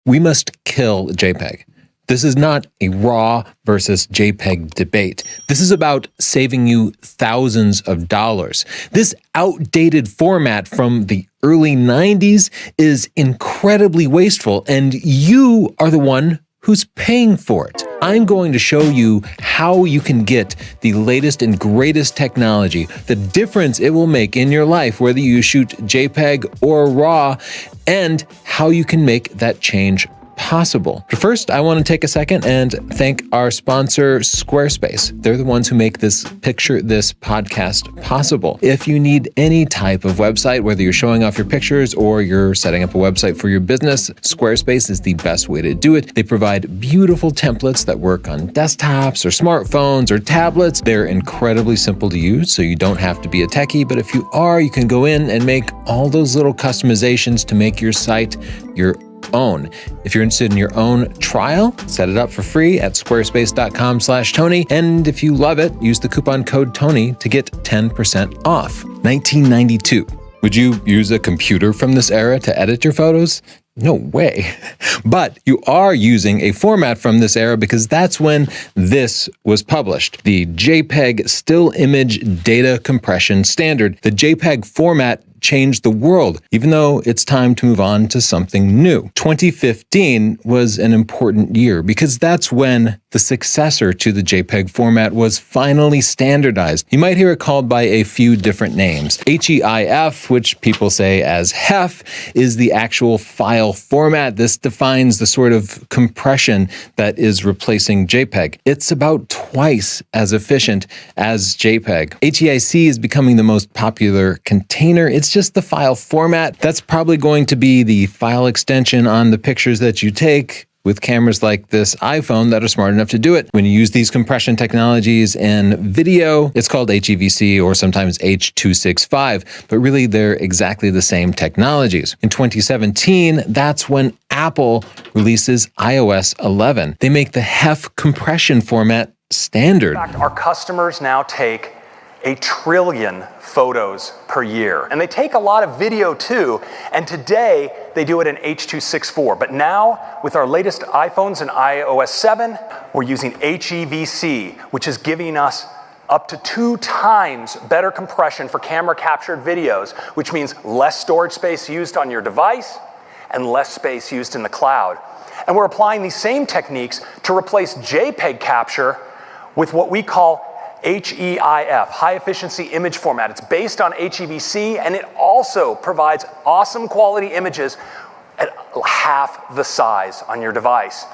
We must kill JPEG. This is not a RAW versus JPEG debate. This is about saving you thousands of dollars. This outdated format from the early 90s is incredibly wasteful, and you are the one who's paying for it. I'm going to show you how you can get the latest and greatest technology, the difference it will make in your life, whether you shoot JPEG or RAW, and how you can make that change possible. But first, I want to take a second and thank our sponsor, Squarespace. They're the ones who make this podcast possible. If you need any type of website, whether you're showing off your pictures or you're setting up a website for your business, Squarespace is the best way to do it. They provide beautiful templates that work on desktops or smartphones or tablets. They're incredibly simple to use, so you don't have to be a techie, but if you are, you can go in and make all those little customizations to make your site your own. If you're interested in your own trial, set it up for free at squarespace.com/Tony. And if you love it, use the coupon code Tony to get 10% off. 1992. Would you use a computer from this era to edit your photos? No way. But you are using a format from this era because that's when this was published. The JPEG Still Image Data Compression Standard. The JPEG format changed the world, even though it's time to move on to something new. 2015 was an important year because that's when the successor to the JPEG format was finally standardized. You might hear it called by a few different names. HEIF, which people say as HEF, is the actual file format. This defines the sort of compression that is replacing JPEG. It's about twice as efficient as JPEG. HEIC is becoming the most popular container. It's just the file format. That's probably going to be the file extension on the pictures that you take with cameras like this iPhone that are smart enough to do it. When you use these compression technologies in video, it's called HEVC or sometimes H.265, but really they're exactly the same technologies. In 2017, that's when Apple releases iOS 11. They make the HEF compression format standard. In fact, our customers now take 1 trillion photos per year. And they take a lot of video too, and today they do it in H.264. But now, with our latest iPhones and iOS 7, we're using HEVC, which is giving us up to 2 times better compression for camera captured videos, which means less storage space used on your device and less space used in the cloud. And we're applying these same techniques to replace JPEG capture with what we call HEIF, high efficiency image format. It's based on HEVC, and it also provides awesome quality images at half the size on your device.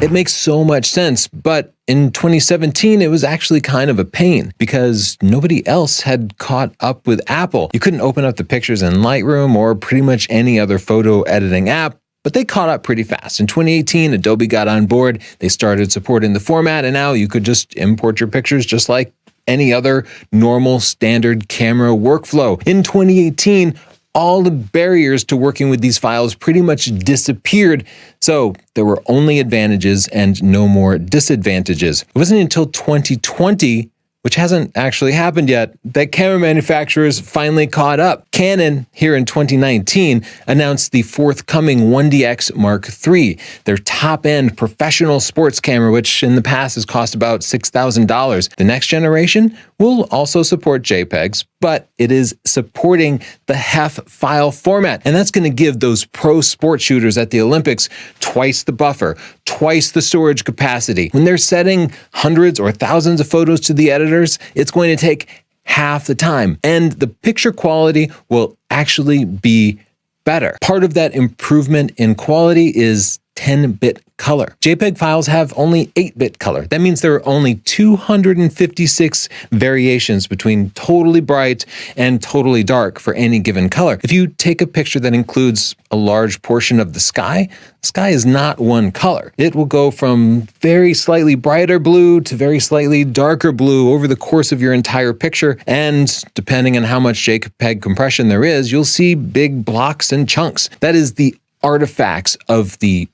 It makes so much sense, but in 2017, it was actually kind of a pain because nobody else had caught up with Apple. You couldn't open up the pictures in Lightroom or pretty much any other photo editing app, but they caught up pretty fast. In 2018, Adobe got on board, they started supporting the format, and now you could just import your pictures just like any other normal standard camera workflow. In 2018, all the barriers to working with these files pretty much disappeared, so there were only advantages and no more disadvantages. It wasn't until 2020, which hasn't actually happened yet, that camera manufacturers finally caught up. Canon, here in 2019, announced the forthcoming 1DX Mark III, their top-end professional sports camera, which in the past has cost about $6,000. The next generation will also support JPEGs, but it is supporting the HEF file format, and that's going to give those pro sport shooters at the Olympics twice the buffer, twice the storage capacity. When they're setting hundreds or thousands of photos to the editors, it's going to take half the time, and the picture quality will actually be better. Part of that improvement in quality is 10-bit color. JPEG files have only 8-bit color. That means there are only 256 variations between totally bright and totally dark for any given color. If you take a picture that includes a large portion of the sky is not one color. It will go from very slightly brighter blue to very slightly darker blue over the course of your entire picture, and depending on how much JPEG compression there is, you'll see big blocks and chunks. That is the artifacts of the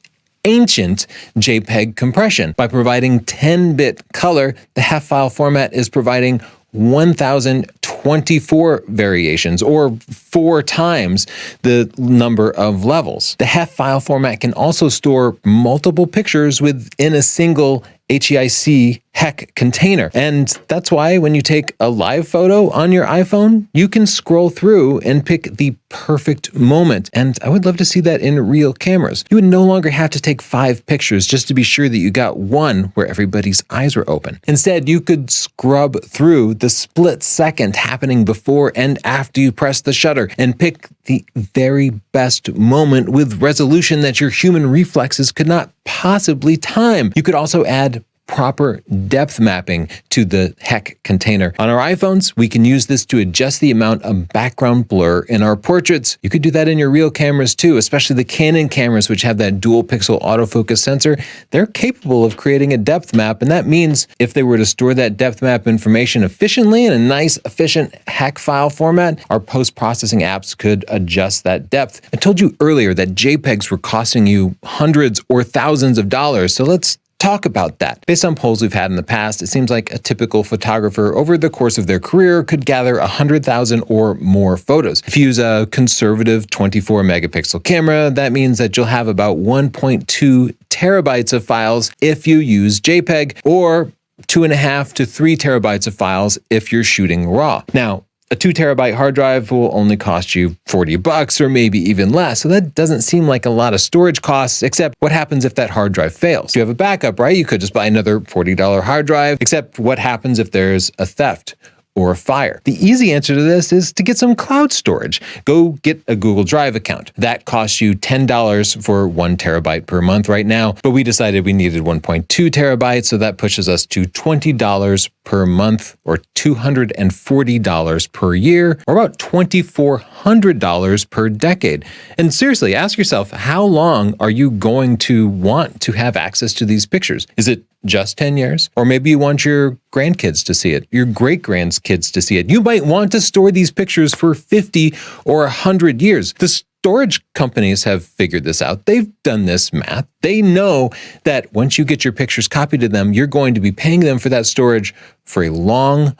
ancient JPEG compression. By providing 10-bit color, the HEF file format is providing 1024 24 variations, or 4 times the number of levels. The HEIF file format can also store multiple pictures within a single HEIC container. And that's why when you take a live photo on your iPhone, you can scroll through and pick the perfect moment. And I would love to see that in real cameras. You would no longer have to take 5 pictures just to be sure that you got one where everybody's eyes were open. Instead, you could scrub through the split second happening before and after you press the shutter and pick the very best moment with resolution that your human reflexes could not possibly time. You could also add proper depth mapping to the HEIC container. On our iPhones, we can use this to adjust the amount of background blur in our portraits. You could do that in your real cameras too, especially the Canon cameras, which have that dual pixel autofocus sensor. They're capable of creating a depth map, and that means if they were to store that depth map information efficiently in a nice, efficient HEIC file format, our post-processing apps could adjust that depth. I told you earlier that JPEGs were costing you hundreds or thousands of dollars, so let's talk about that. Based on polls we've had in the past, it seems like a typical photographer over the course of their career could gather 100,000 or more photos. If you use a conservative 24 megapixel camera, that means that you'll have about 1.2 terabytes of files if you use JPEG, or 2.5 to 3 terabytes of files if you're shooting RAW. Now, a 2 terabyte hard drive will only cost you $40 or maybe even less. So that doesn't seem like a lot of storage costs, except what happens if that hard drive fails? You have a backup, right? You could just buy another $40 hard drive, except what happens if there's a theft or a fire? The easy answer to this is to get some cloud storage. Go get a Google Drive account. That costs you $10 for 1 terabyte per month right now, but we decided we needed 1.2 terabytes, so that pushes us to $20 per month, or $240 per year, or about $2,400 per decade. And seriously, ask yourself, how long are you going to want to have access to these pictures? Is it just 10 years? Or maybe you want your grandkids to see it, your great-grandkids to see it. You might want to store these pictures for 50 or 100 years. The storage companies have figured this out. They've done this math. They know that once you get your pictures copied to them, you're going to be paying them for that storage for a long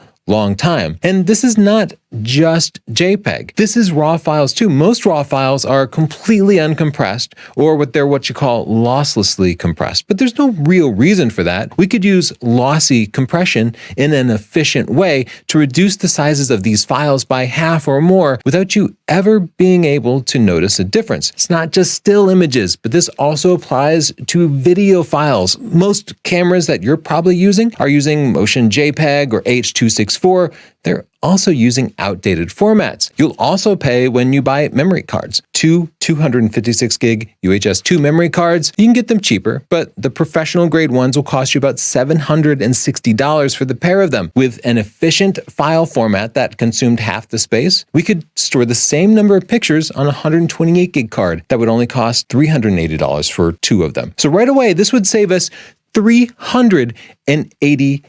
time. And this is not just JPEG. This is RAW files too. Most RAW files are completely uncompressed, or what you call losslessly compressed. But there's no real reason for that. We could use lossy compression in an efficient way to reduce the sizes of these files by half or more without you ever being able to notice a difference. It's not just still images, but this also applies to video files. Most cameras that you're probably using are using Motion JPEG or H.264. They're also using outdated formats. You'll also pay when you buy memory cards. 256 gig UHS 2 memory cards, you can get them cheaper, but the professional grade ones will cost you about $760 for the pair of them. With an efficient file format that consumed half the space, we could store the same number of pictures on a 128 gig card that would only cost $380 for 2 of them. So right away, this would save us $380.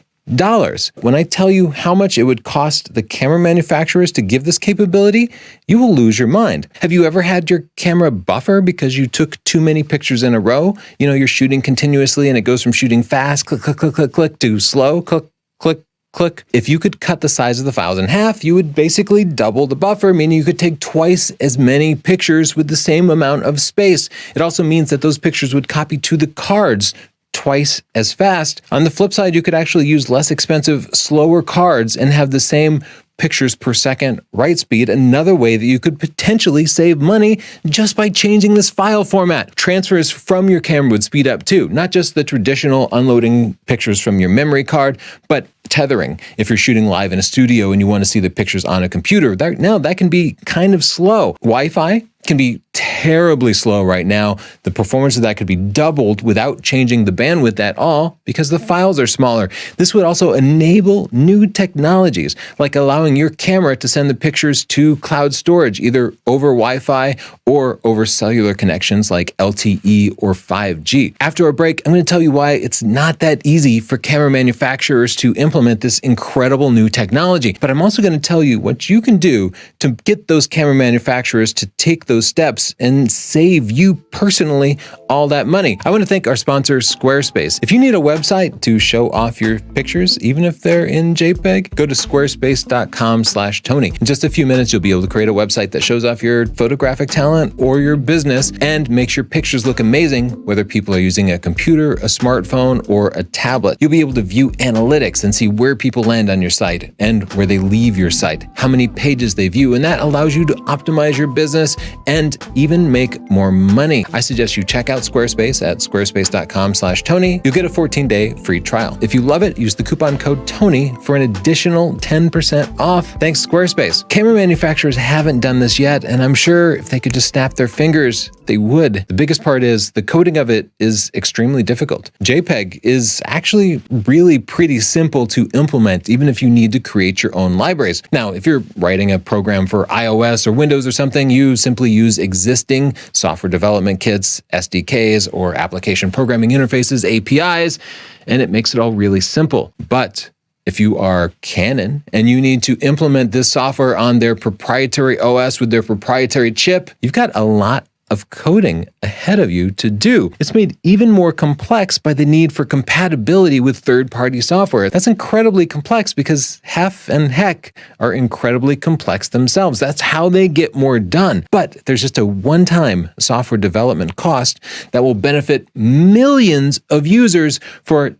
When I tell you how much it would cost the camera manufacturers to give this capability, you will lose your mind. Have you ever had your camera buffer because you took too many pictures in a row? You know, you're shooting continuously and it goes from shooting fast, click, click, click, click, click, to slow, click, click, click. If you could cut the size of the files in half, you would basically double the buffer, meaning you could take twice as many pictures with the same amount of space. It also means that those pictures would copy to the cards twice as fast. On the flip side, you could actually use less expensive, slower cards and have the same pictures per second write speed, another way that you could potentially save money just by changing this file format. Transfers from your camera would speed up too, not just the traditional unloading pictures from your memory card, but tethering. If you're shooting live in a studio and you want to see the pictures on a computer, that can be kind of slow. Wi-Fi can be terribly slow right now. The performance of that could be doubled without changing the bandwidth at all because the files are smaller. This would also enable new technologies, like allowing your camera to send the pictures to cloud storage, either over Wi-Fi or over cellular connections like LTE or 5G. After a break, I'm going to tell you why it's not that easy for camera manufacturers to implement this incredible new technology. But I'm also going to tell you what you can do to get those camera manufacturers to take those steps and save you personally all that money. I want to thank our sponsor, Squarespace. If you need a website to show off your pictures, even if they're in JPEG, go to squarespace.com/Tony. In just a few minutes, you'll be able to create a website that shows off your photographic talent or your business and makes your pictures look amazing, whether people are using a computer, a smartphone, or a tablet. You'll be able to view analytics and see where people land on your site and where they leave your site, how many pages they view, and that allows you to optimize your business and even make more money. I suggest you check out Squarespace at squarespace.com/Tony. You'll get a 14-day free trial. If you love it, use the coupon code TONY for an additional 10% off. Thanks, Squarespace. Camera manufacturers haven't done this yet, and I'm sure if they could just snap their fingers, they would. The biggest part is the coding of it is extremely difficult. JPEG is actually really pretty simple to implement, even if you need to create your own libraries. Now, if you're writing a program for iOS or Windows or something, you simply use existing software development kits, SDKs, or application programming interfaces, APIs, and it makes it all really simple. But if you are Canon and you need to implement this software on their proprietary OS with their proprietary chip, you've got a lot of coding ahead of you to do. It's made even more complex by the need for compatibility with third-party software. That's incredibly complex because HEIF and HEIC are incredibly complex themselves. That's how they get more done. But there's just a one-time software development cost that will benefit millions of users for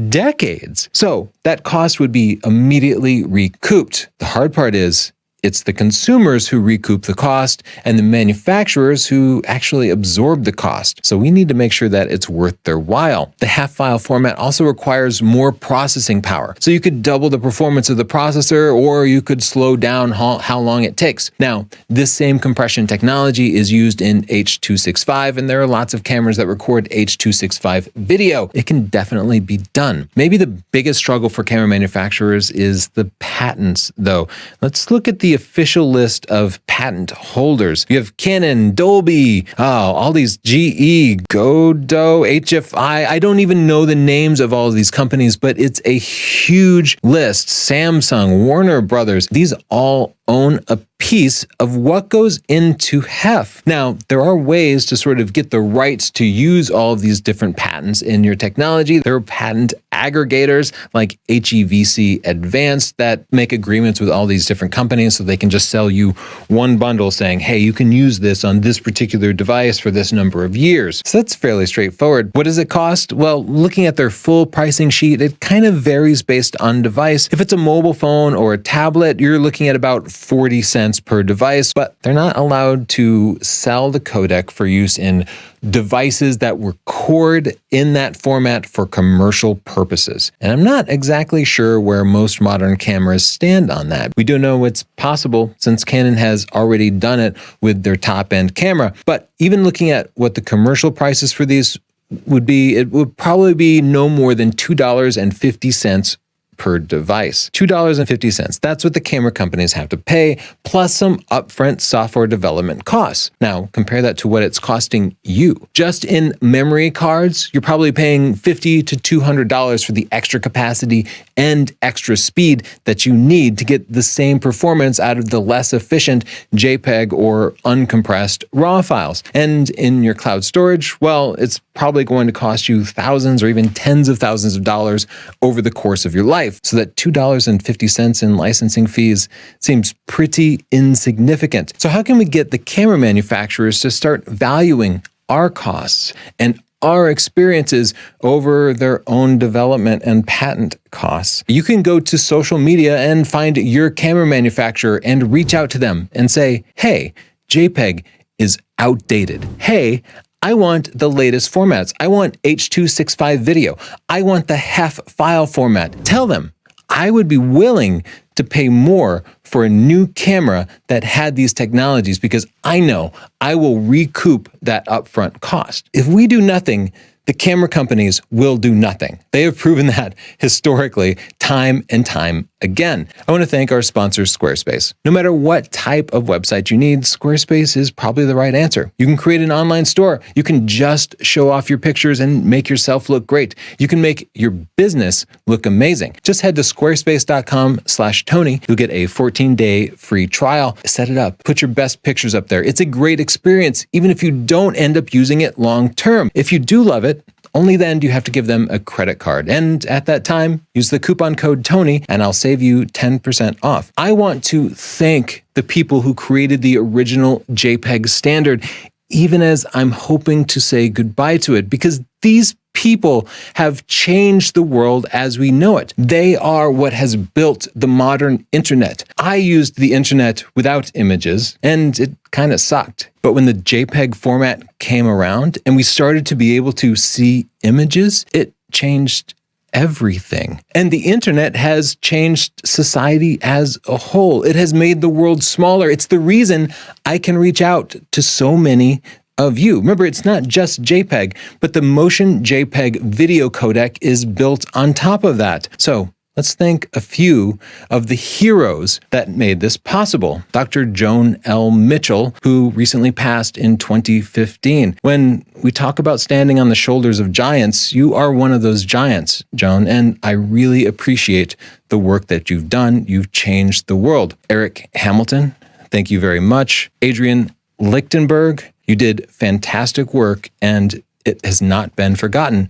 decades. So that cost would be immediately recouped. The hard part is it's the consumers who recoup the cost and the manufacturers who actually absorb the cost. So we need to make sure that it's worth their while. The HEIF file format also requires more processing power. So you could double the performance of the processor, or you could slow down how long it takes. Now, this same compression technology is used in H.265, and there are lots of cameras that record H.265 video. It can definitely be done. Maybe the biggest struggle for camera manufacturers is the patents, though. Let's look at the official list of patent holders. You have Canon, Dolby, all these GE, Godo, HFI. I don't even know the names of all of these companies, but it's a huge list. Samsung, Warner Brothers, these all own a piece of what goes into HEIF. Now, there are ways to sort of get the rights to use all of these different patents in your technology. There are patent aggregators like HEVC Advanced that make agreements with all these different companies so they can just sell you one bundle saying, hey, you can use this on this particular device for this number of years. So that's fairly straightforward. What does it cost? Well, looking at their full pricing sheet, it kind of varies based on device. If it's a mobile phone or a tablet, you're looking at about 40 cents per device, but they're not allowed to sell the codec for use in devices that record in that format for commercial purposes. And I'm not exactly sure where most modern cameras stand on that. We do know it's possible since Canon has already done it with their top-end camera, but even looking at what the commercial prices for these would be, it would probably be no more than $2.50 per device. $2.50. That's what the camera companies have to pay, plus some upfront software development costs. Now, compare that to what it's costing you. Just in memory cards, you're probably paying $50 to $200 for the extra capacity and extra speed that you need to get the same performance out of the less efficient JPEG or uncompressed RAW files. And in your cloud storage, well, it's probably going to cost you thousands or even tens of thousands of dollars over the course of your life. So that $2.50 in licensing fees seems pretty insignificant. So how can we get the camera manufacturers to start valuing our costs and our experiences over their own development and patent costs? You can go to social media and find your camera manufacturer and reach out to them and say, hey, JPEG is outdated. Hey, I want the latest formats. I want H.265 video. I want the HEIF file format. Tell them I would be willing to pay more for a new camera that had these technologies because I know I will recoup that upfront cost. If we do nothing, the camera companies will do nothing. They have proven that historically, time and time again. I want to thank our sponsor, Squarespace. No matter what type of website you need, Squarespace is probably the right answer. You can create an online store. You can just show off your pictures and make yourself look great. You can make your business look amazing. Just head to squarespace.com/Tony. You'll get a 14-day free trial. Set it up. Put your best pictures up there. It's a great experience, even if you don't end up using it long term. If you do love it, only then do you have to give them a credit card. And at that time, use the coupon code Tony and I'll save you 10% off. I want to thank the people who created the original JPEG standard, even as I'm hoping to say goodbye to it, because these people have changed the world as we know it. They are what has built the modern internet. I used the internet without images, and it kind of sucked. But when the JPEG format came around and we started to be able to see images, it changed everything. And the internet has changed society as a whole. It has made the world smaller. It's the reason I can reach out to so many of you. Remember, it's not just JPEG, but the Motion JPEG video codec is built on top of that. So let's thank a few of the heroes that made this possible. Dr. Joan L. Mitchell, who recently passed in 2015. When we talk about standing on the shoulders of giants, you are one of those giants, Joan, and I really appreciate the work that you've done. You've changed the world. Eric Hamilton, thank you very much. Adrian Lichtenberg, you did fantastic work, and it has not been forgotten.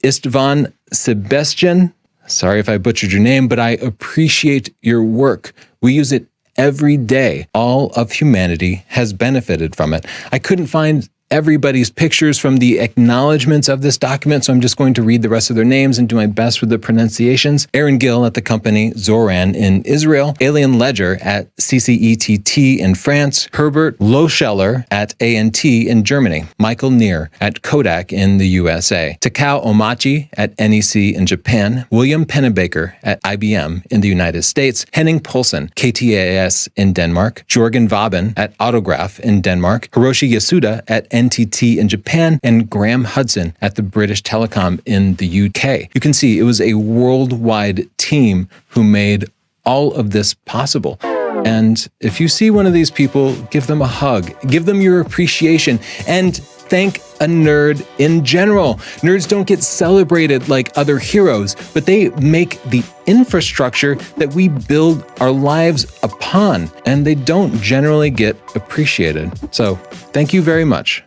Istvan Sebastian, sorry if I butchered your name, but I appreciate your work. We use it every day. All of humanity has benefited from it. I couldn't find everybody's pictures from the acknowledgments of this document, so I'm just going to read the rest of their names and do my best with the pronunciations. Aaron Gill at the company Zoran in Israel, Alien Ledger at CCETT in France, Herbert Loscheller at ANT in Germany, Michael Neer at Kodak in the USA, Takao Omachi at NEC in Japan, William Pennebaker at IBM in the United States, Henning Poulsen, KTAS in Denmark, Jorgen Vaben at Autograph in Denmark, Hiroshi Yasuda at NTT in Japan, and Graham Hudson at the British Telecom in the UK. You can see it was a worldwide team who made all of this possible. And if you see one of these people, give them a hug, give them your appreciation, and thank a nerd in general. Nerds don't get celebrated like other heroes, but they make the infrastructure that we build our lives upon, and they don't generally get appreciated. So thank you very much.